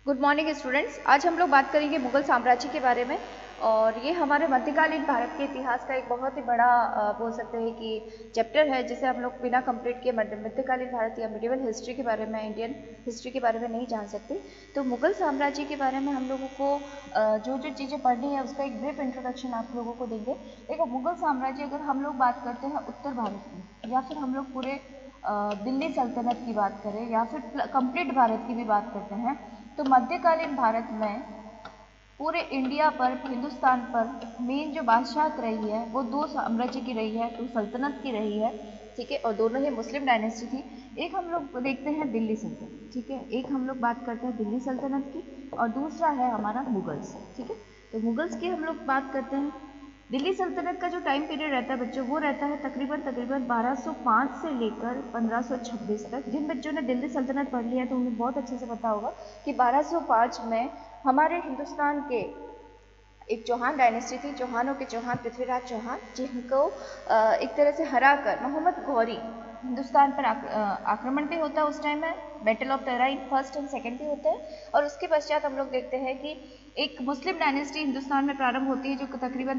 Good morning students. आज हम लोग बात करेंगे मुगल साम्राज्य के बारे में। और ये हमारे मध्यकालीन भारत के इतिहास का एक बहुत ही बड़ा बोल सकते हैं कि चैप्टर है, जिसे हम लोग बिना कंप्लीट किए मध्यकालीन भारत या मिडिवल हिस्ट्री के बारे में, इंडियन हिस्ट्री के बारे में नहीं जान सकते। तो मुगल साम्राज्य के बारे में हम लोगों को जो जो चीज़ें पढ़नी है उसका एक ब्रीफ इंट्रोडक्शन आप लोगों को देंगे। देखो, मुगल साम्राज्य अगर हम लोग बात करते हैं उत्तर भारत की, या फिर हम लोग पूरे दिल्ली सल्तनत की बात करें, या फिर कंप्लीट भारत की भी बात करते हैं, तो मध्यकालीन भारत में पूरे इंडिया पर, हिंदुस्तान पर मेन जो बादशाहत रही है वो दो साम्राज्य की रही है, दो सल्तनत की रही है, ठीक है। और दोनों ही मुस्लिम डायनेस्टी थी। एक हम लोग देखते हैं दिल्ली सल्तनत, ठीक है। एक हम लोग बात करते हैं दिल्ली सल्तनत की, और दूसरा है हमारा मुगल्स, ठीक है। तो मुगल्स की हम लोग बात करते हैं। दिल्ली सल्तनत का जो टाइम पीरियड रहता है बच्चों, वो रहता है तकरीबन 1205 से लेकर 1526 तक। जिन बच्चों ने दिल्ली सल्तनत पढ़ लिया है तो उन्हें बहुत अच्छे से पता होगा कि 1205 में हमारे हिंदुस्तान के एक चौहान डायनेस्टी थी, चौहानों के चौहान पृथ्वीराज चौहान, जिनको एक तरह से हराकर मोहम्मद गौरी हिंदुस्तान पर आक्रमण भी होता है उस टाइम में। Battle of Tarain first and second भी होते हैं। और उसके पश्चात हम लोग देखते हैं कि एक मुस्लिम डायनेस्टी हिंदुस्तान में प्रारंभ होती है, जो तकरीबन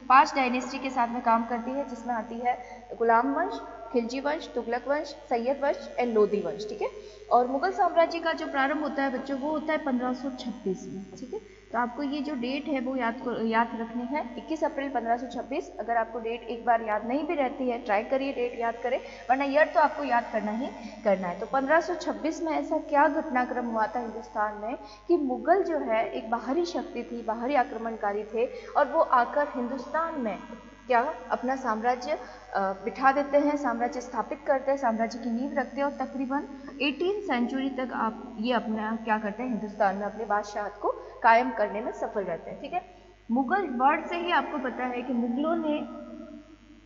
5 डायनेस्टी के साथ में काम करती है, जिसमें आती है गुलाम वंश, खिलजी वंश, तुगलक वंश, सैयद वंश एंड लोधी वंश, ठीक है। और मुगल साम्राज्य का जो प्रारंभ होता है बच्चों, वो होता है 1526 में, ठीक है। तो आपको ये जो डेट है वो याद रखनी है, 21 अप्रैल 1526। अगर आपको डेट एक बार याद नहीं भी रहती है, ट्राई करिए डेट याद करें, वरना ईयर तो आपको याद करना ही करना है। तो 1526 में ऐसा क्या घटनाक्रम हुआ था हिंदुस्तान में कि मुगल जो है एक बाहरी शक्ति थी, बाहरी आक्रमणकारी थे, और वो आकर हिंदुस्तान में क्या अपना साम्राज्य बिठा देते हैं, साम्राज्य स्थापित करते हैं, साम्राज्य की नींव रखते हैं, और तकरीबन 18वीं सेंचुरी तक आप ये अपना क्या करते हैं, हिंदुस्तान में अपने बादशाहत को कायम करने में सफल रहते हैं, ठीक है। मुगल वर्ड से ही आपको पता है कि मुगलों ने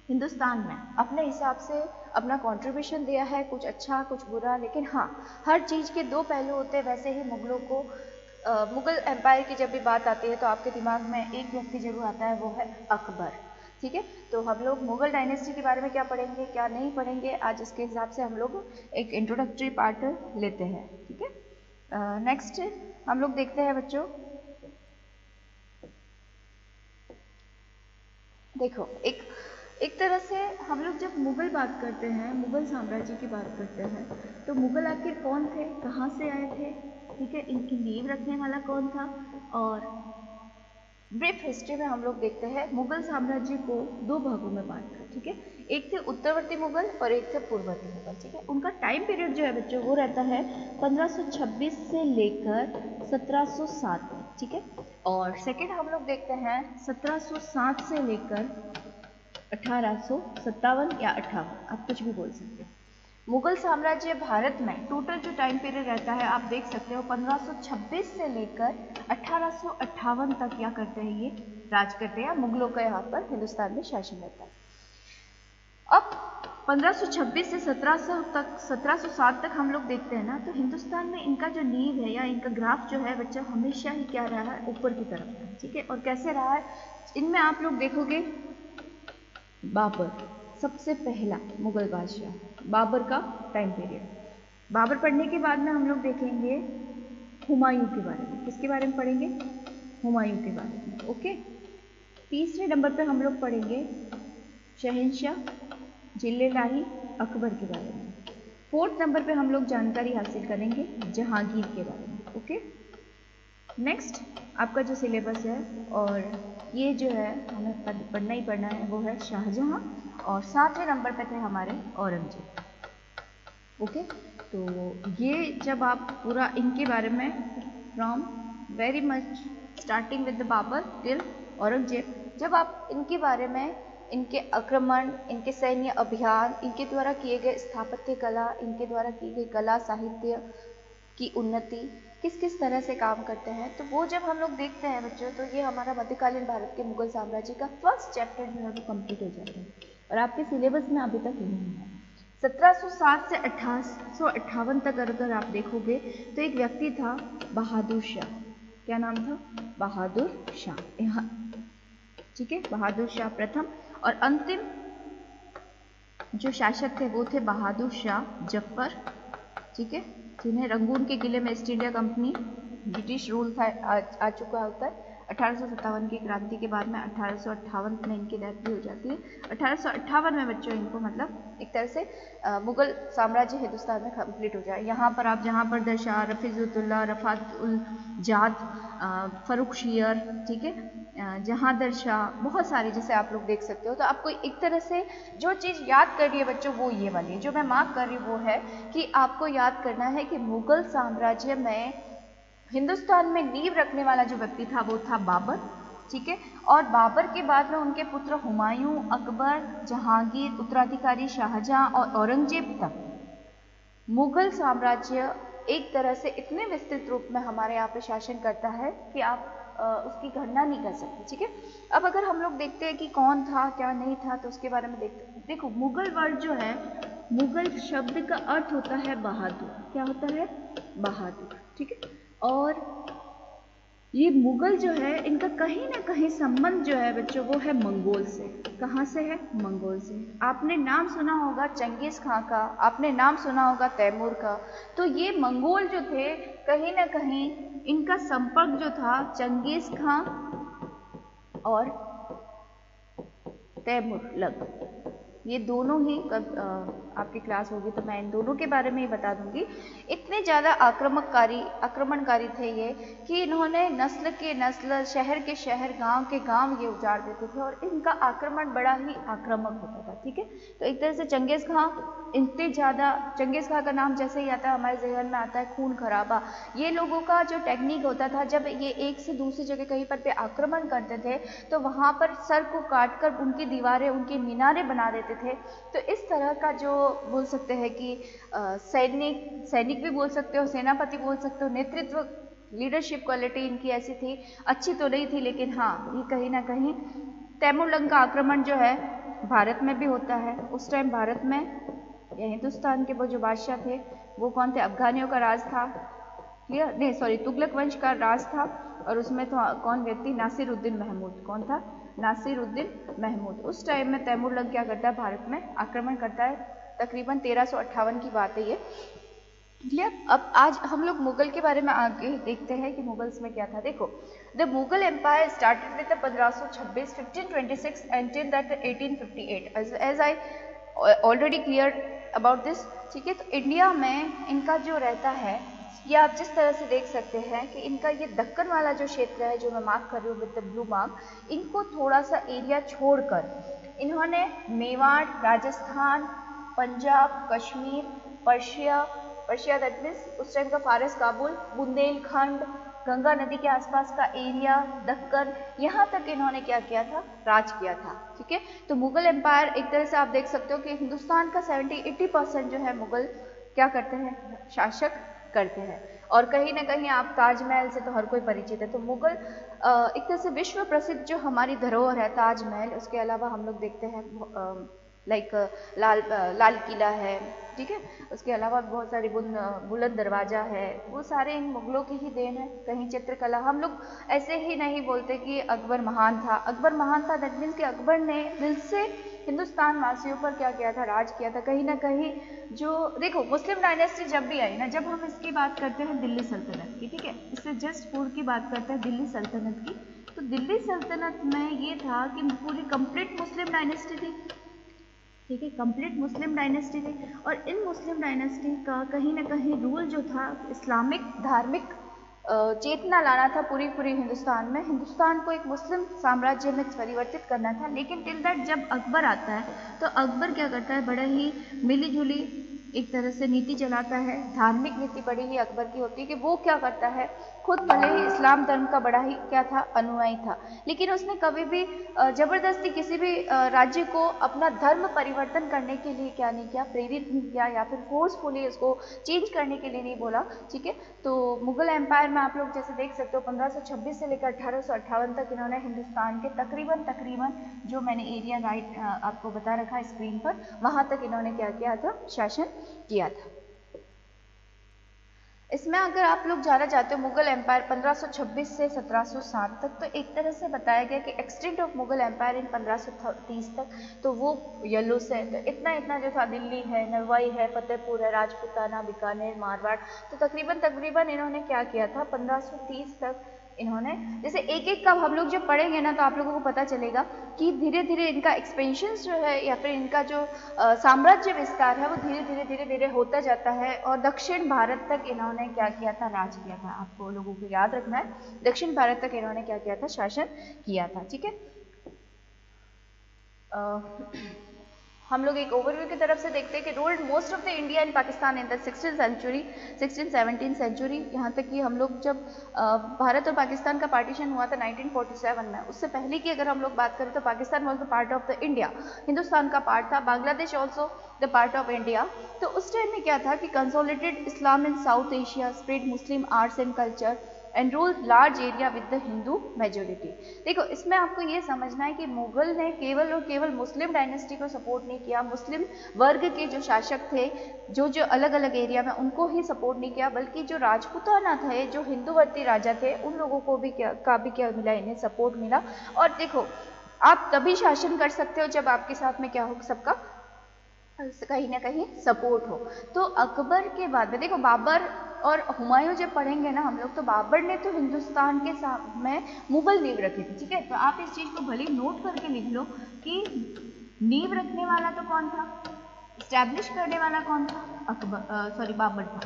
हिंदुस्तान में अपने हिसाब से अपना कंट्रीब्यूशन दिया है, कुछ अच्छा कुछ बुरा, लेकिन हाँ, हर चीज़ के दो पहलू होते हैं। वैसे ही मुगलों को मुगल एम्पायर की जब भी बात आती है तो आपके दिमाग में एक व्यक्ति जरूर आता है, वो है अकबर, ठीक है। तो हम लोग मुगल डायनेस्टी के बारे में क्या पढ़ेंगे क्या नहीं पढ़ेंगे, आज इसके हिसाब से हम लोग एक इंट्रोडक्टरी पार्ट लेते हैं, ठीक है। नेक्स्ट हम लोग देखते हैं बच्चों, देखो एक तरह से हम लोग जब मुगल बात करते हैं, मुगल साम्राज्य की बात करते हैं, तो मुगल आखिर कौन थे, कहाँ से आए थे, ठीक है, इनकी नींव रखने वाला कौन था। और ब्रीफ हिस्ट्री में हम लोग देखते हैं मुगल साम्राज्य को दो भागों में बांटा, ठीक है। एक थे उत्तरवर्ती मुगल और एक थे पूर्ववर्ती मुगल, ठीक है। उनका टाइम पीरियड जो है बच्चों, वो रहता है 1526 से लेकर 1707, ठीक है। और सेकंड हम लोग देखते हैं 1707 से लेकर 1857 या 58, आप कुछ भी बोल सकते हैं। मुगल साम्राज्य भारत में टोटल जो टाइम पीरियड रहता है आप देख सकते हो, 1526 से लेकर 1858 तक क्या करते हैं, ये राज करते हैं। मुगलों का यहाँ पर हिंदुस्तान में शासन रहता है। अब 1526 से 1707 तक हम लोग देखते हैं ना, तो हिंदुस्तान में इनका जो नींव है या इनका ग्राफ जो है बच्चा, हमेशा ही क्या रहा है, ऊपर की तरफ, ठीक है। और कैसे रहा है, इनमें आप लोग देखोगे बाबर सबसे पहला मुगल बादशाह, बाबर का टाइम पीरियड। बाबर पढ़ने के बाद में हम लोग देखेंगे हुमायूं के बारे में। किसके बारे में पढ़ेंगे, हुमायूं के बारे में, ओके। तीसरे नंबर पे हम लोग पढ़ेंगे शहंशाह जिल्ले-लाही अकबर के बारे में। फोर्थ नंबर पे हम लोग जानकारी हासिल करेंगे जहांगीर के बारे में, ओके। नेक्स्ट आपका जो सिलेबस है, और ये जो है हमें पढ़ना ही पढ़ना है, वो है शाहजहां, और 7वें नंबर पे थे हमारे औरंगजेब, ओके। तो ये जब आप पूरा इनके बारे में from very much starting with the Babur till Aurangzeb, जब आप इनके बारे में, इनके आक्रमण, इनके सैन्य अभियान, इनके द्वारा किए गए स्थापत्य कला, इनके द्वारा की गई कला साहित्य की उन्नति, किस किस तरह से काम करते हैं, तो वो जब हम लोग देखते हैं बच्चों, तो ये हमारा मध्यकालीन भारत के मुगल साम्राज्य का फर्स्ट चैप्टर जो है वो कंप्लीट हो जाता है, और आपके सिलेबस में अभी तक नहीं है। 1707 से 1858 तक अगर आप देखोगे तो एक व्यक्ति था बहादुर शाह। क्या नाम था, बहादुर शाह, यहाँ, ठीक है, बहादुर शाह प्रथम। और अंतिम जो शासक थे वो थे बहादुर शाह जफर, ठीक है, जिन्हें रंगून के किले में east India company British rule था आ चुका होता है। 1857 की क्रांति के बाद में 1858 में इनकी डेथ भी हो जाती है। 1858 में बच्चों इनको मतलब एक तरह से मुगल साम्राज्य हिंदुस्तान में कंप्लीट हो जाए। यहाँ पर आप जहाँ पर दरशाह रफीजुद्दौला, रफ़ात उल जाद, फ़र्रुखशियर, ठीक है, जहांदर शाह, बहुत सारे जैसे आप लोग देख सकते हो। तो आपको एक तरह से जो चीज़ याद करनी है बच्चों वो ये वाली है, जो मैं मार्क कर रही हूँ वो है कि आपको याद करना है कि मुगल साम्राज्य में हिंदुस्तान में नींव रखने वाला जो व्यक्ति था वो था बाबर, ठीक है। और बाबर के बाद में उनके पुत्र हुमायूं, अकबर, जहांगीर, उत्तराधिकारी शाहजहां और औरंगजेब तक मुगल साम्राज्य एक तरह से इतने विस्तृत रूप में हमारे यहाँ पे शासन करता है कि आप उसकी गणना नहीं कर सकते, ठीक है। अब अगर हम लोग देखते हैं कि कौन था क्या नहीं था तो उसके बारे में देखते हैं। देखो मुगल वर्ड जो है, मुगल शब्द का अर्थ होता है बहादुर। क्या होता है? बहादुर, ठीक है। और ये मुगल जो है इनका कहीं ना कहीं संबंध जो है बच्चों वो है मंगोल से। कहाँ से है? मंगोल से। आपने नाम सुना होगा चंगेज खां का, आपने नाम सुना होगा तैमूर का। तो ये मंगोल जो थे कहीं ना कहीं इनका संपर्क जो था चंगेज खां और तैमूर लग, ये दोनों ही आपकी क्लास होगी तो मैं इन दोनों के बारे में ही बता दूंगी। इतने ज़्यादा आक्रमणकारी थे ये कि इन्होंने नस्ल के नस्ल, शहर के शहर, गांव के गांव ये उजाड़ देते थे और इनका आक्रमण बड़ा ही आक्रामक होता था, ठीक है। तो एक तरह से चंगेज खां इतने ज़्यादा, चंगेज खां का नाम जैसे ही आता है हमारे जहन में आता है खून खराबा। ये लोगों का जो टेक्निक होता था, जब ये एक से दूसरी जगह कहीं पर पे आक्रमण करते थे तो वहाँ पर सर को काट कर उनकी दीवारें, उनकी मीनारें बना देते थे। तो इस तरह का जो बोल सकते हैं कि सैनिक भी बोल सकते हो, सेनापति बोल सकते हो, नेतृत्व, लीडरशिप क्वालिटी इनकी ऐसी थी। अच्छी तो नहीं थी लेकिन हाँ ये कहीं ना कहीं तैमूरलंग का आक्रमण जो है भारत में भी होता है। उस टाइम भारत में या हिंदुस्तान के वो जो बादशाह थे वो कौन थे? अफगानियों का राज था, क्लियर? नहीं सॉरी, तुगलक वंश का राज था। और उसमें तो कौन व्यक्ति? नासिरुद्दीन महमूद। कौन था? नासिरुद्दीन महमूद। उस टाइम में तैमूरलंग क्या करता है? भारत में आक्रमण करता है। तकरीबन 1358 की बात है ये, क्लियर? अब आज हम लोग मुगल के बारे में आगे देखते हैं कि मुगल्स में क्या था। देखो, the Mughal empire started with 1526 1526 and till that 1858 as I already clear about this, ठीक है। तो इंडिया में इनका जो रहता है ये आप जिस तरह से देख सकते हैं कि इनका ये दक्कन वाला जो क्षेत्र है जो मैं मार्क कर रही हूँ विद द ब्लू मार्क, इनको थोड़ा सा एरिया छोड़कर इन्होंने Mewar, Rajasthan, Punjab, Kashmir, Persia that means उस टाइम का फारस, काबुल, बुंदेलखंड, गंगा नदी के आसपास का एरिया, दक्कन, यहाँ तक इन्होंने क्या किया था? राज किया था, ठीक है। तो मुगल एम्पायर एक तरह से आप देख सकते हो कि हिंदुस्तान का 70-80% जो है मुगल क्या करते हैं? शासक करते हैं। और कहीं ना कहीं आप ताजमहल से तो हर कोई परिचित है। तो मुगल एक तरह से विश्व प्रसिद्ध जो हमारी धरोहर है ताजमहल, उसके अलावा हम लोग देखते हैं लाइक लाल किला है, ठीक है। उसके अलावा बहुत सारी बुलंद दरवाजा है, वो सारे इन मुगलों की ही देन है। कहीं चित्रकला, हम लोग ऐसे ही नहीं बोलते कि अकबर महान था। अकबर महान था दैट मीन्स कि अकबर ने दिल से हिंदुस्तान वासियों पर क्या किया था? राज किया था। कहीं ना कहीं जो देखो मुस्लिम डायनेस्टी जब भी आई ना, जब हम इसकी बात करते हैं दिल्ली सल्तनत की, ठीक है, इससे जस्ट पूर्व की बात करते हैं दिल्ली सल्तनत की, तो दिल्ली सल्तनत में ये था कि पूरी कंप्लीट मुस्लिम डायनेस्टी थी, ठीक है, कंप्लीट मुस्लिम डायनेस्टी थी। और इन मुस्लिम डायनेस्टी का कहीं ना कहीं रूल जो था इस्लामिक धार्मिक चेतना लाना था पूरी हिंदुस्तान में, हिंदुस्तान को एक मुस्लिम साम्राज्य में परिवर्तित करना था। लेकिन टिल दैट जब अकबर आता है तो अकबर क्या करता है? बड़ा ही मिली जुली एक तरह से नीति चलाता है। धार्मिक नीति बड़ी ही अकबर की होती है कि वो क्या करता है, खुद भले ही इस्लाम धर्म का बड़ा ही क्या था? अनुयायी था, लेकिन उसने कभी भी जबरदस्ती किसी भी राज्य को अपना धर्म परिवर्तन करने के लिए क्या नहीं किया? प्रेरित नहीं किया या फिर फोर्सफुली उसको चेंज करने के लिए नहीं बोला, ठीक है। तो मुगल एम्पायर में आप लोग जैसे देख सकते हो 1526 से लेकर 1858 तक इन्होंने हिंदुस्तान के तकरीबन जो मैंने एरिया राइट आपको बता रखा है स्क्रीन पर, वहां तक इन्होंने क्या किया था? शासन किया था। इसमें अगर आप लोग जाना चाहते हो मुगल एम्पायर 1526 से 1707 तक, तो एक तरह से बताया गया कि extent of Mughal empire in 1530 तक, तो वो येलो से तो इतना इतना जो था, दिल्ली है, नरवाई है, फतेहपुर है, राजपूताना, बीकानेर, मारवाड़, तो तकरीबन तकरीबन इन्होंने क्या किया था 1530 तक इन्होंने, जैसे एक एक का हम लोग जब पढ़ेंगे ना तो आप लोगों को पता चलेगा कि धीरे धीरे इनका एक्सपेंशन जो है या फिर इनका जो साम्राज्य विस्तार है वो धीरे धीरे होता जाता है, और दक्षिण भारत तक इन्होंने क्या किया था, राज किया था। आपको लोगों को याद रखना है, दक्षिण भारत तक इन्होंने क्या किया था, शासन किया था। ठीक है, हम लोग एक ओवरव्यू की तरफ से देखते हैं कि ruled most of the India and Pakistan in the 16th century, 16th-17th century, यहाँ तक कि हम लोग जब भारत और पाकिस्तान का पार्टीशन हुआ था 1947 में, उससे पहले की अगर हम लोग बात करें तो Pakistan was the part of the India, Hindustan का पार्ट था, Bangladesh also the part of India. तो उस टाइम में क्या था कि consolidated Islam in south Asia, spread Muslim arts and culture and rule large area with the Hindu majority. देखो, इसमें आपको ये समझना है कि मुगल ने केवल और केवल मुस्लिम डायनेस्टी को सपोर्ट नहीं किया, मुस्लिम वर्ग के जो शासक थे जो जो अलग अलग एरिया में, उनको ही सपोर्ट नहीं किया, बल्कि जो राजपूताना थे, जो हिंदूवर्ती राजा थे, उन लोगों को भी क्या मिला, इन्हें सपोर्ट मिला। और देखो, आप तभी शासन कर सकते हो जब आपके साथ में क्या हो, सबका कहीं ना कहीं सपोर्ट हो। तो अकबर के बाद में देखो, बाबर और हुमायूं जब पढ़ेंगे ना हम लोग, तो बाबर ने तो हिंदुस्तान के में मुगल नींव रखी थी। ठीक है, तो आप इस चीज को भले नोट करके लिख लो कि नींव रखने वाला तो कौन था, स्टैब्लिश करने वाला कौन था, बाबर था।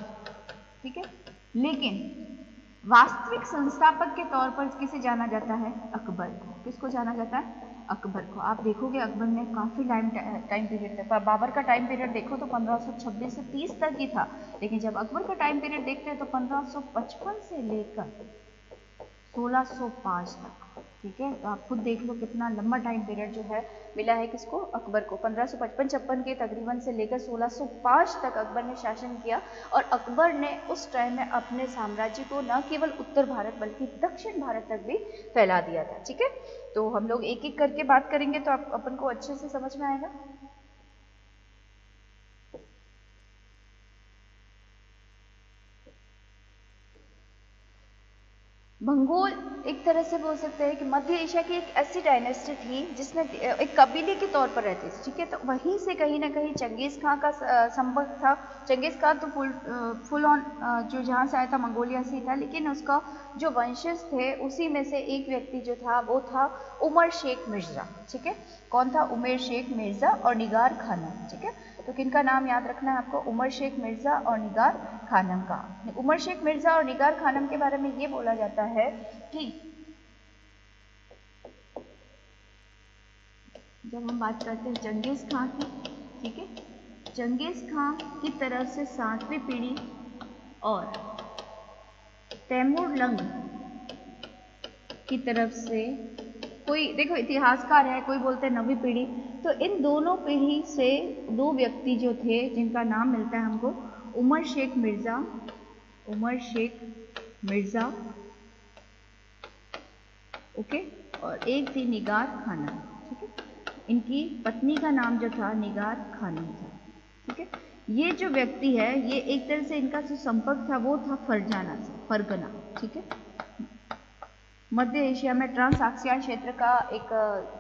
ठीक है, लेकिन वास्तविक संस्थापक के तौर पर किसे जाना जाता है, अकबर को। किसको जाना जाता है, अकबर को। आप देखोगे अकबर ने काफ़ी टाइम पीरियड तक, बाबर का टाइम पीरियड देखो तो 1526 से 30 तक ही था, लेकिन जब अकबर का टाइम पीरियड देखते हैं तो 1555 से लेकर 1605 तक। ठीक है, तो आप खुद देख लो कितना लंबा टाइम पीरियड जो है मिला है किसको, अकबर को। 1555-56 के तकरीबन से लेकर 1605 तक अकबर ने शासन किया, और अकबर ने उस टाइम में अपने साम्राज्य को न केवल उत्तर भारत बल्कि दक्षिण भारत तक भी फैला दिया था। ठीक है, तो हम लोग एक एक करके बात करेंगे तो आप अपन को अच्छे से समझ में आएगा। मंगोल एक तरह से बोल सकते हैं कि मध्य एशिया की एक ऐसी डायनेस्टी थी जिसमें एक कबीले के तौर पर रहती थी। ठीक है, तो वहीं से कहीं ना कहीं चंगेज़ खां का संपर्क था। चंगेज़ खां तो फुल ऑन जो जहाँ से आया था मंगोलिया से ही था, लेकिन उसका जो वंशज थे उसी में से एक व्यक्ति जो था वो था उमर शेख मिर्ज़ा। ठीक है, कौन था, उमर शेख मिर्ज़ा और निगार खानम। ठीक है, तो किनका नाम याद रखना है आपको, उमर शेख मिर्ज़ा और निगार खानम का। उमर शेख मिर्ज़ा और निगार खानम के बारे में ये बोला जाता है कि जब हम बात करते हैं चंगेज़ खां की, ठीक है, चंगेज़ खां की तरफ से 7वीं पीढ़ी और तैमूर लंग की तरफ से, कोई देखो इतिहासकार है, कोई बोलते हैं 9वीं पीढ़ी, तो इन दोनों पीढ़ी से दो व्यक्ति जो थे जिनका नाम मिलता है हमको, उमर शेख मिर्ज़ा, उमर शेख मिर्ज़ा, ओके, और एक थी निगार खानम। ठीक है, इनकी पत्नी का नाम जो था निगार खानम था। ठीक है, ये जो व्यक्ति है ये एक तरह से इनका जो संपर्क था वो था फरजाना से, फरगना। ठीक है, मध्य एशिया में ट्रांसआक्सियन क्षेत्र का एक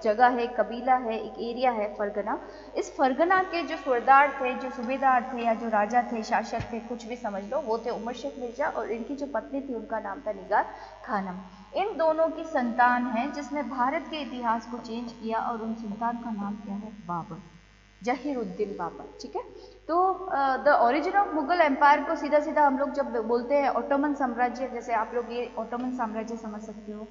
जगह है, एक कबीला है, एक एरिया है फरगना। इस फरगना के जो सरदार थे, जो सूबेदार थे या जो राजा थे, शासक थे, कुछ भी समझ लो, वो थे उमर शेख मिर्ज़ा, और इनकी जो पत्नी थी उनका नाम था निगार खानम। इन दोनों की संतान है जिसने भारत के इतिहास को चेंज किया, और उन संतान का नाम क्या है, बाबर, जहीरुद्दीन बाबर। ठीक है, तो the origin of Mughal empire को सीधा सीधा हम लोग जब बोलते हैं ऑटोमन साम्राज्य, जैसे आप लोग ये ऑटोमन साम्राज्य समझ सकते हो,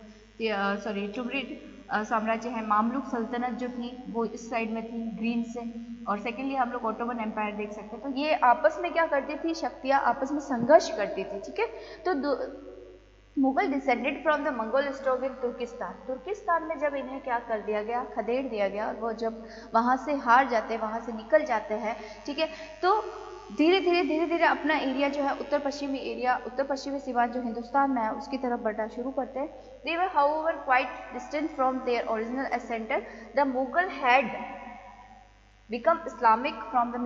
सॉरी टुमरिड साम्राज्य है, मामलुक सल्तनत जो थी वो इस साइड में थी ग्रीन से, और सेकेंडली हम लोग ऑटोमन एम्पायर देख सकते हैं। तो ये आपस में क्या करती थी, शक्तियाँ आपस में संघर्ष करती थी। ठीक है, तो Mughal descended from the Mongol stock in Turkistan. Turkistan में जब इन्हें क्या कर दिया गया, खदेड़ दिया गया, और वो जब वहाँ से हार जाते हैं, वहाँ से निकल जाते हैं, ठीक है, तो धीरे धीरे अपना एरिया जो है उत्तर पश्चिमी एरिया, उत्तर पश्चिमी सीमांत जो हिंदुस्तान में है उसकी तरफ बढ़ना शुरू करते हैं। They were however quite distant from their original centre. The Mughal had become Islamic from the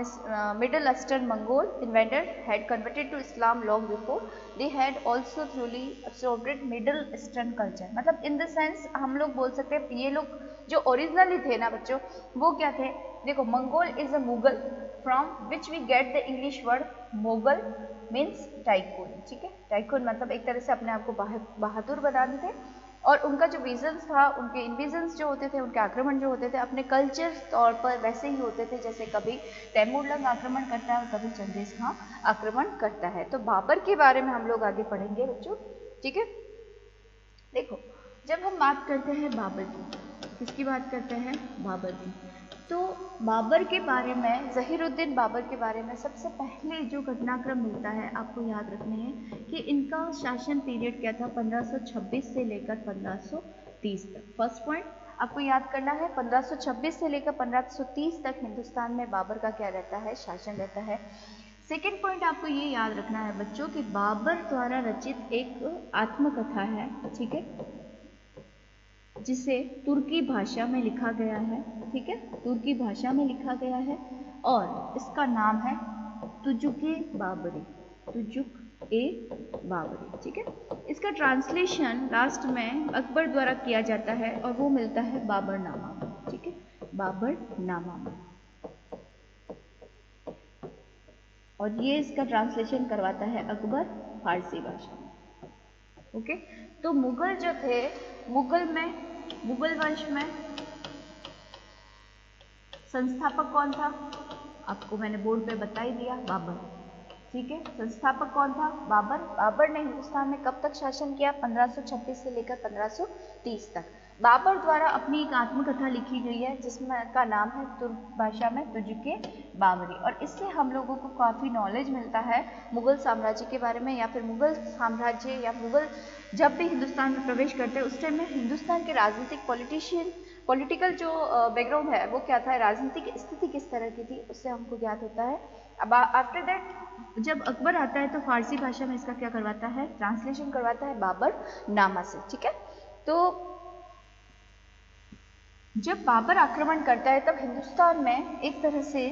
Middle Eastern Mongol invaders had converted to Islam long before. They had also truly absorbed Middle Eastern culture. मतलब in the sense हम लोग बोल सकते हैं ये लोग जो originally थे ना बच्चों, वो क्या थे? देखो, Mongol is a Mughal from which we get the English word mogul means tycoon. ठीक है, टाइकून मतलब एक तरह से अपने आप को बहादुर बनाते थे, और उनका जो विजन्स था, उनके इन्विजन्स जो होते थे, उनके आक्रमण जो होते थे अपने कल्चर तौर पर वैसे ही होते थे जैसे कभी तैमूरलंग आक्रमण करता है और कभी चंगेज खां आक्रमण करता है. तो बाबर के बारे में हम लोग आगे पढ़ेंगे बच्चों. ठीक है, देखो जब हम बात करते हैं बाबर की, किसकी बात करते हैं? बाबर की. तो बाबर के बारे में, ज़हीरुद्दीन बाबर के बारे में सबसे पहले जो घटनाक्रम मिलता है आपको याद रखने हैं कि इनका शासन पीरियड क्या था? 1526 से लेकर 1530 तक. फर्स्ट पॉइंट आपको याद करना है, 1526 से लेकर 1530 तक हिंदुस्तान में बाबर का क्या रहता है? शासन रहता है. सेकेंड पॉइंट आपको ये याद रखना है बच्चों कि बाबर द्वारा रचित एक आत्मकथा है, ठीक है, जिसे तुर्की भाषा में लिखा गया है. ठीक है, तुर्की भाषा में लिखा गया है और इसका नाम है तुजुक-ए बाबरी. तुजुक-ए बाबरी. ठीक है, इसका ट्रांसलेशन लास्ट में अकबर द्वारा किया जाता है और वो मिलता है बाबरनामा में. ठीक है, बाबरनामा में, और ये इसका ट्रांसलेशन करवाता है अकबर फारसी भाषा में. ओके, तो मुगल जो थे, मुगल वंश में संस्थापक कौन था? आपको मैंने बोर्ड पे बता ही दिया, बाबर. ठीक है, संस्थापक कौन था? बाबर. बाबर ने हिंदुस्तान में कब तक शासन किया? 1526 से लेकर 1530 तक. बाबर द्वारा अपनी एक आत्मकथा लिखी गई है जिसमें का नाम है तुर्क भाषा में तुजुक-ए बाबरी, और इससे हम लोगों को काफ़ी नॉलेज मिलता है मुगल साम्राज्य के बारे में, या फिर मुगल साम्राज्य या मुगल जब भी हिंदुस्तान में प्रवेश करते हैं उस टाइम में हिंदुस्तान के राजनीतिक पॉलिटिकल जो बैकग्राउंड है वो क्या था, राजनीतिक स्थिति किस तरह की थी, उससे हमको ज्ञात होता है. अब आफ्टर दैट जब अकबर आता है तो फारसी भाषा में इसका क्या करवाता है? ट्रांसलेशन करवाता है बाबरनामा से. ठीक है, तो जब बाबर आक्रमण करता है तब हिंदुस्तान में एक तरह से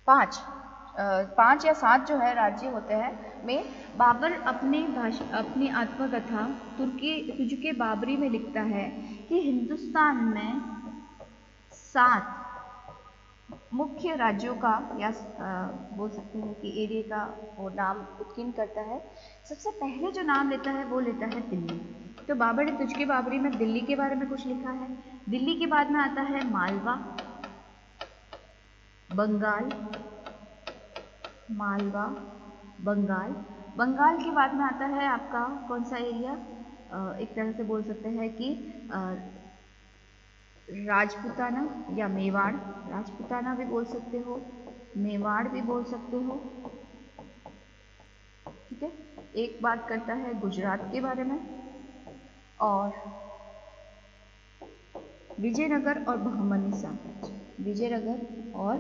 पांच या सात जो है राज्य होते हैं में बाबर अपनी आत्मकथा तुजुक-ए बाबरी में लिखता है कि हिंदुस्तान में 7 मुख्य राज्यों का या बोल सकते हैं कि एरिया का वो नाम उत्कीर्ण करता है. सबसे पहले जो नाम लेता है वो लेता है दिल्ली. तो बाबर ने तुजुक-ए बाबरी में दिल्ली के बारे में कुछ लिखा है. दिल्ली के बाद में आता है मालवा, बंगाल. बंगाल के बाद में आता है आपका कौन सा एरिया? एक तरह से बोल सकते हैं कि राजपूताना या मेवाड़. राजपूताना भी बोल सकते हो, मेवाड़ भी बोल सकते हो. ठीक है, एक बात करता है गुजरात के बारे में, और विजयनगर और बहमनी साम्राज्य. विजयनगर और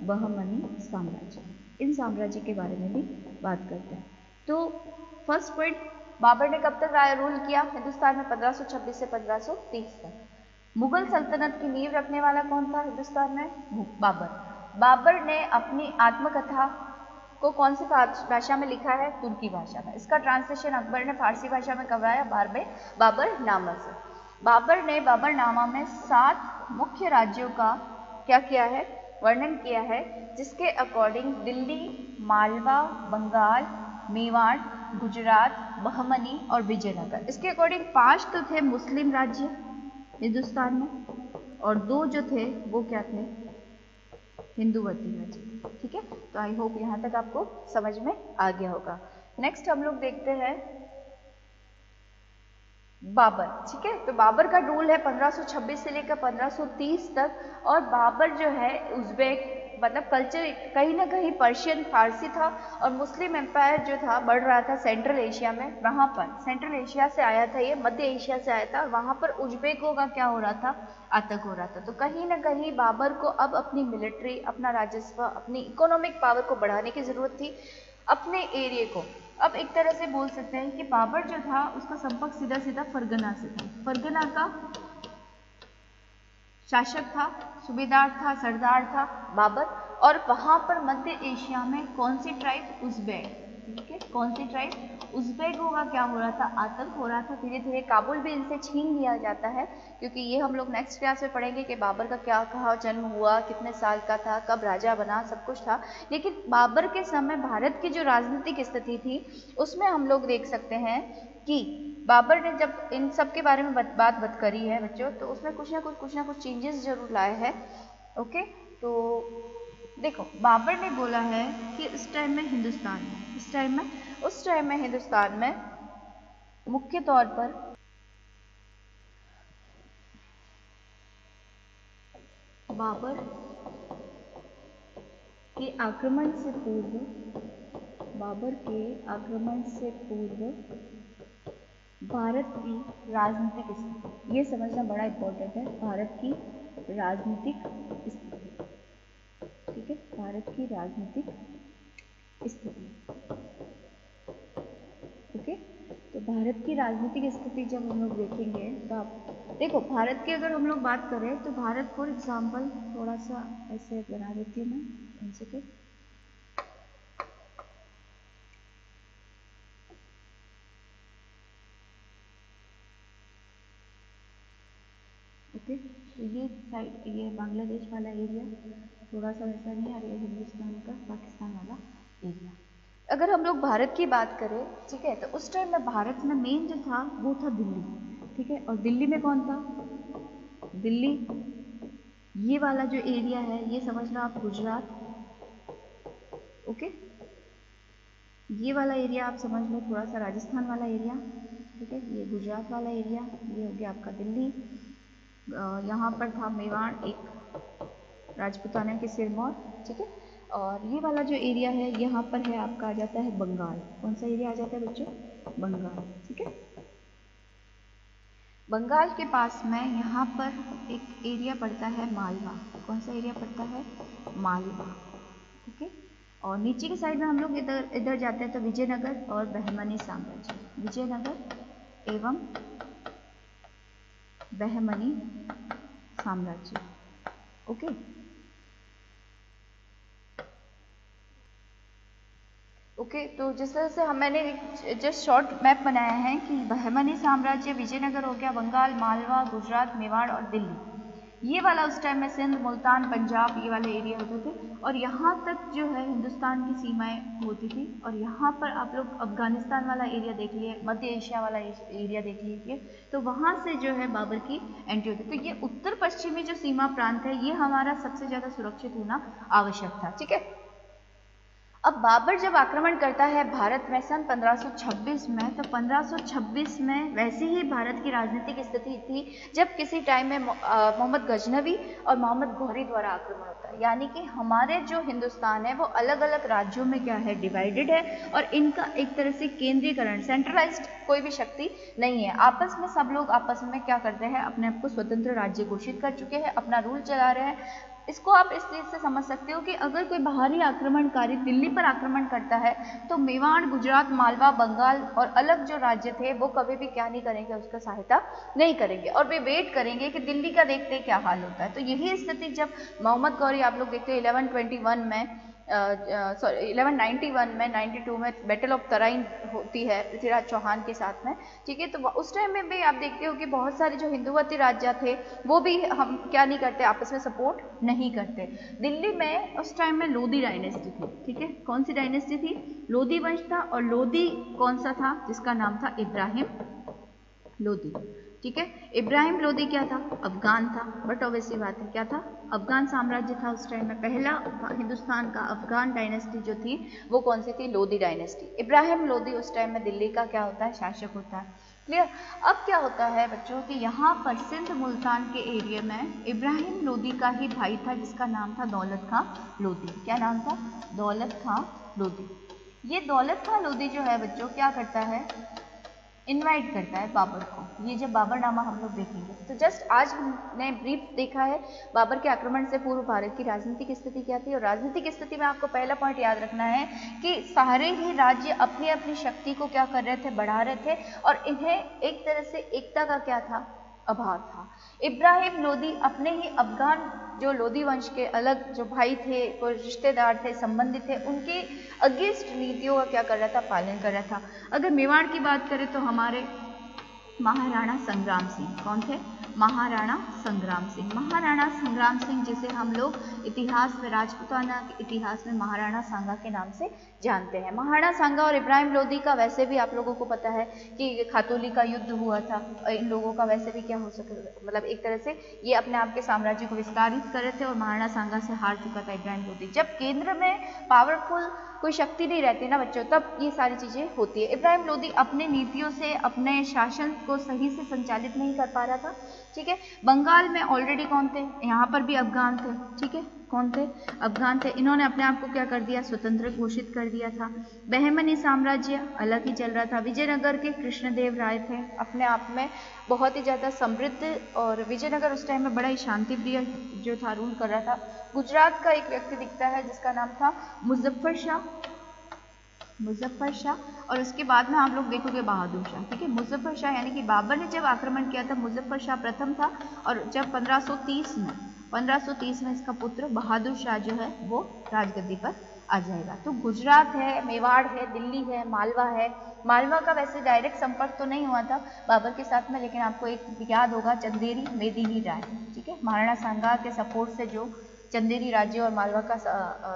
बहमनी साम्राज्य, इन साम्राज्य के बारे में भी बात करते हैं. तो फर्स्ट पॉइंट, बाबर ने कब तक रूल किया हिंदुस्तान में? 1526 से 1530 तक. मुगल सल्तनत की नींव रखने वाला कौन था हिंदुस्तान में? बाबर. बाबर ने अपनी आत्मकथा को कौन सी भाषा में लिखा है? तुर्की भाषा में. इसका ट्रांसलेशन अकबर ने फारसी भाषा में करवाया बाबरनामा से. बाबर ने बाबरनामा में 7 मुख्य राज्यों का क्या किया है? वर्णन किया है, जिसके अकॉर्डिंग दिल्ली, मालवा, बंगाल, मेवाड़, गुजरात, बहमनी और विजयनगर, इसके अकॉर्डिंग 5 तो थे मुस्लिम राज्य हिंदुस्तान में, और 2 जो थे वो क्या थे? हिंदूवती राज्य. ठीक है, तो आई होप यहाँ तक आपको समझ में आ गया होगा. नेक्स्ट हम लोग देखते हैं बाबर. ठीक है, तो बाबर का रूल है 1526 से लेकर 1530 तक, और बाबर जो है उज़्बेक मतलब कल्चर कहीं ना कहीं पर्शियन फारसी था, और मुस्लिम एम्पायर जो था बढ़ रहा था सेंट्रल एशिया में. वहाँ पर सेंट्रल एशिया से आया था, ये मध्य एशिया से आया था, और वहाँ पर उज़्बेकों का क्या हो रहा था? आतंक हो रहा था. तो कहीं ना कहीं बाबर को अब अपनी मिलिट्री, अपना राजस्व, अपनी इकोनॉमिक पावर को बढ़ाने की ज़रूरत थी अपने एरिया को. अब एक तरह से बोल सकते हैं कि बाबर जो था उसका संपर्क सीधा फरगना से था. फरगना का शासक था, सूबेदार था, सरदार था बाबर। और वहाँ पर मध्य एशिया में कौन सी ट्राइब? उज़्बेक। ठीक है, कौन सी ट्राइब? उज़्बेकों का क्या हो रहा था? आतंक हो रहा था। धीरे धीरे काबुल भी इनसे छीन लिया जाता है, क्योंकि ये हम लोग नेक्स्ट क्लास में पढ़ेंगे कि बाबर का क्या कहाँ जन्म हुआ, कितने साल का था, कब राजा बना, सब कुछ था। लेकिन बाबर के समय भारत की जो राजनीतिक स्थिति थी उसमें हम लोग देख सकते हैं कि बाबर ने जब इन सब के बारे में बात करी है बच्चों, तो उसमें कुछ ना कुछ चेंजेस जरूर लाए हैं। ओके, तो देखो बाबर ने बोला है कि उस टाइम में हिंदुस्तान में हिंदुस्तान में मुख्य तौर पर बाबर के आक्रमण से पूर्व भारत की राजनीतिक स्थिति, ये समझना बड़ा इम्पोर्टेंट है। भारत की राजनीतिक स्थिति, ठीक है, भारत की राजनीतिक स्थिति। ओके, तो भारत की राजनीतिक स्थिति जब हम लोग देखेंगे तो आप देखो, भारत की अगर हम लोग बात करें तो भारत फॉर एग्जाम्पल थोड़ा सा ऐसे बना देती हूँ मैं, 1 सेकेंड। ओके, तो ये साइड, ये बांग्लादेश वाला एरिया थोड़ा सा वैसा नहीं, और ये हिंदुस्तान का पाकिस्तान वाला एरिया। अगर हम लोग भारत की बात करें, ठीक है, तो उस टाइम में भारत में मेन जो था वो था दिल्ली। ठीक है, और दिल्ली में कौन था? दिल्ली, ये वाला जो एरिया है ये समझना आप गुजरात। ओके, ये वाला एरिया आप समझ लो थोड़ा सा राजस्थान वाला एरिया। ठीक है, ये गुजरात वाला एरिया, ये हो गया आपका दिल्ली। यहाँ पर था मेवाड़, एक राजपूताना के सिरमौर। ठीक है, और ये वाला जो एरिया है यहाँ पर है आपका आ जाता है बंगाल। कौन सा एरिया आ जाता है बच्चों? बंगाल। ठीक है, बंगाल के पास में यहाँ पर एक एरिया पड़ता है मालवा। कौन सा एरिया पड़ता है? मालवा। ठीक है, और नीचे की साइड में हम लोग इधर जाते हैं तो विजयनगर और बहमनी साम्राज्य, विजयनगर एवं बहमनी साम्राज्य। ओके, ओके, तो जिस तरह से मैंने जस्ट शॉर्ट मैप बनाया है कि बहमनी साम्राज्य, विजयनगर हो गया, बंगाल, मालवा, गुजरात, मेवाड़ और दिल्ली, ये वाला उस टाइम में सिंध, मुल्तान, पंजाब, ये वाले एरिया होते थे। और यहाँ तक जो है हिंदुस्तान की सीमाएं होती थी। और यहाँ पर आप लोग अफगानिस्तान वाला एरिया देख लिए, मध्य एशिया वाला एरिया देख लीजिए, तो वहाँ से जो है बाबर की एंट्री होती थी। तो ये उत्तर पश्चिमी जो सीमा प्रांत है ये हमारा सबसे ज़्यादा सुरक्षित होना आवश्यक था। ठीक है, अब बाबर जब आक्रमण करता है भारत में सन 1526 में, तो 1526 में वैसी ही भारत की राजनीतिक स्थिति थी जब किसी टाइम में मोहम्मद गजनवी और मोहम्मद घौरी द्वारा आक्रमण होता है। यानी कि हमारे जो हिंदुस्तान है वो अलग अलग राज्यों में क्या है, डिवाइडेड है, और इनका एक तरह से केंद्रीकरण, सेंट्रलाइज्ड कोई भी शक्ति नहीं है। आपस में सब लोग आपस में क्या करते हैं, अपने आप को स्वतंत्र राज्य घोषित कर चुके हैं, अपना रूल चला रहे हैं। इसको आप इस चीज़ से समझ सकते हो कि अगर कोई बाहरी आक्रमणकारी दिल्ली पर आक्रमण करता है तो मेवाड़, गुजरात, मालवा, बंगाल और अलग जो राज्य थे वो कभी भी क्या नहीं करेंगे, उसका सहायता नहीं करेंगे, और वे वेट करेंगे कि दिल्ली का देखते क्या हाल होता है। तो यही स्थिति जब मोहम्मद गौरी आप लोग देखते हो 1121 में, 1191 में, 92 में बैटल ऑफ तराइन होती है पृथ्वीराज चौहान के साथ में। ठीक है, तो उस टाइम में भी आप देखते हो कि बहुत सारे जो हिंदुवती राज्य थे वो भी हम क्या नहीं करते, आपस में सपोर्ट नहीं करते। दिल्ली में उस टाइम में लोधी डायनेस्टी थी। ठीक है, कौन सी डायनेस्टी थी? लोधी वंश था। और लोधी कौन सा था? जिसका नाम था इब्राहिम लोधी। ठीक है, इब्राहिम लोधी क्या था? अफगान था। बट ऑब्वियसली बात है क्या था? अफगान साम्राज्य था उस टाइम में। पहला हिंदुस्तान का अफगान डायनेस्टी जो थी वो कौन सी थी? लोधी डायनेस्टी। इब्राहिम लोधी उस टाइम में दिल्ली का क्या होता है? शासक होता है। क्लियर? अब क्या होता है बच्चों कि यहाँ पर सिंध मुल्तान के एरिया में इब्राहिम लोधी का ही भाई था जिसका नाम था दौलत खां लोधी। क्या नाम था? दौलत खां लोधी। ये दौलत खां लोधी जो है बच्चों क्या करता है? इनवाइट करता है बाबर को। ये जब बाबरनामा हम लोग देखेंगे तो जस्ट आज हमने ब्रीफ देखा है बाबर के आक्रमण से पूर्व भारत की राजनीतिक स्थिति क्या थी। और राजनीतिक स्थिति में आपको पहला पॉइंट याद रखना है कि सारे ही राज्य अपनी अपनी शक्ति को क्या कर रहे थे? बढ़ा रहे थे, और इन्हें एक तरह से एकता का क्या था? अभाव था। इब्राहिम लोदी अपने ही अफगान जो लोदी वंश के अलग जो भाई थे, कोई रिश्तेदार थे, संबंधित थे, उनके अगेंस्ट नीतियों का क्या कर रहा था, पालन कर रहा था। अगर मेवाड़ की बात करें तो हमारे महाराणा संग्राम सिंह, कौन थे? महाराणा संग्राम सिंह। महाराणा संग्राम सिंह जिसे हम लोग इतिहास में, राजपूताना के इतिहास में महाराणा सांगा के नाम से जानते हैं। महाराणा सांगा और इब्राहिम लोदी का वैसे भी आप लोगों को पता है कि खातूली का युद्ध हुआ था। इन लोगों का वैसे भी क्या हो सके, मतलब एक तरह से ये अपने आप के साम्राज्य को विस्तारित कर रहे थे और महाराणा सांगा से हार चुका था इब्राहिम लोदी। जब केंद्र में पावरफुल कोई शक्ति नहीं रहती ना बच्चों, तब ये सारी चीजें होती है। इब्राहिम लोदी अपने नीतियों से अपने शासन को सही से संचालित नहीं कर पा रहा था, ठीक है। बंगाल में ऑलरेडी कौन थे, यहाँ पर भी अफगान थे, ठीक है। कौन थे? अफगान थे। इन्होंने अपने आप को क्या कर दिया, स्वतंत्र घोषित कर दिया था। बहमनी साम्राज्य अलग ही चल रहा था। विजयनगर के कृष्णदेव राय थे, अपने आप में बहुत ही ज़्यादा समृद्ध, और विजयनगर उस टाइम में बड़ा ही शांति प्रिय जो था रूल कर रहा था। गुजरात का एक व्यक्ति दिखता है जिसका नाम था मुजफ्फर शाह, मुजफ्फर शाह, और उसके बाद में आप लोग देखोगे बहादुर शाह, ठीक है। मुजफ्फर शाह यानी कि बाबर ने जब आक्रमण किया था, मुजफ्फर शाह प्रथम था, और जब 1530 में इसका पुत्र बहादुर शाह जो है वो राजगद्दी पर आ जाएगा। तो गुजरात है, मेवाड़ है, दिल्ली है, मालवा है। मालवा का वैसे डायरेक्ट संपर्क तो नहीं हुआ था बाबर के साथ में, लेकिन आपको एक याद होगा चंदेरी मेदिनी राय, ठीक है। महाराणा सांगा के सपोर्ट से जो चंदेरी राज्य और मालवा का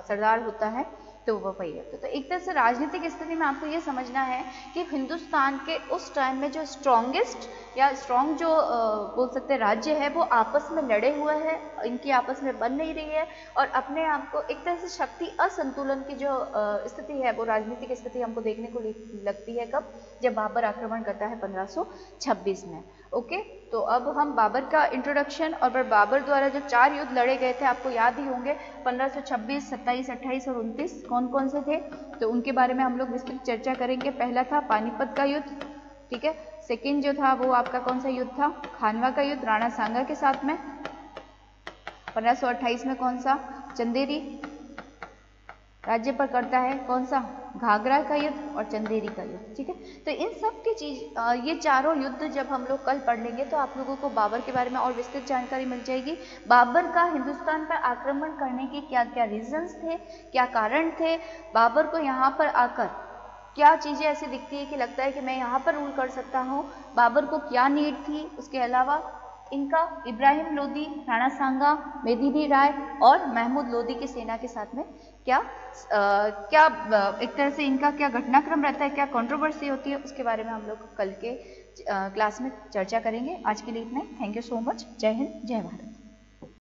सरदार होता है, तो वो वही रहता है। तो एक तरह से राजनीतिक स्थिति में आपको ये समझना है कि हिंदुस्तान के उस टाइम में जो स्ट्रॉन्गेस्ट या स्ट्रॉन्ग जो बोल सकते हैं राज्य है, वो आपस में लड़े हुए हैं, इनकी आपस में बन नहीं रही है, और अपने आप को एक तरह से शक्ति असंतुलन की जो स्थिति है, वो राजनीतिक स्थिति हमको देखने को लगती है कब, जब बाबर आक्रमण करता है 1526 में। ओके, तो अब हम बाबर का इंट्रोडक्शन और बाबर द्वारा जो 4 युद्ध लड़े गए थे आपको याद ही होंगे, 1526, 27, 28 और 29 कौन कौन से थे, तो उनके बारे में हम लोग विस्तृत चर्चा करेंगे। पहला था पानीपत का युद्ध, ठीक है। सेकेंड जो था वो आपका कौन सा युद्ध था, खानवा का युद्ध राणा सांगा के साथ में। 1528 में कौन सा, चंदेरी राज्य पर करता है, कौन सा, घाघरा का युद्ध और चंदेरी का युद्ध, ठीक है। तो इन सब की चीज ये चारों युद्ध जब हम लोग कल पढ़ लेंगे तो आप लोगों को बाबर के बारे में और विस्तृत जानकारी मिल जाएगी। बाबर का हिंदुस्तान पर आक्रमण करने के क्या क्या रीजंस थे, क्या कारण थे, बाबर को यहाँ पर आकर क्या चीजें ऐसी दिखती है कि लगता है कि मैं यहाँ पर रूल कर सकता हूँ, बाबर को क्या नीड थी, उसके अलावा इनका इब्राहिम लोदी, राणा सांगा, मेदिनी राय और महमूद लोदी की सेना के साथ में क्या एक तरह से इनका क्या घटनाक्रम रहता है, क्या कंट्रोवर्सी होती है, उसके बारे में हम लोग कल के क्लास में चर्चा करेंगे। आज के लिए इतना ही। Thank you so much. जय हिंद, जय भारत।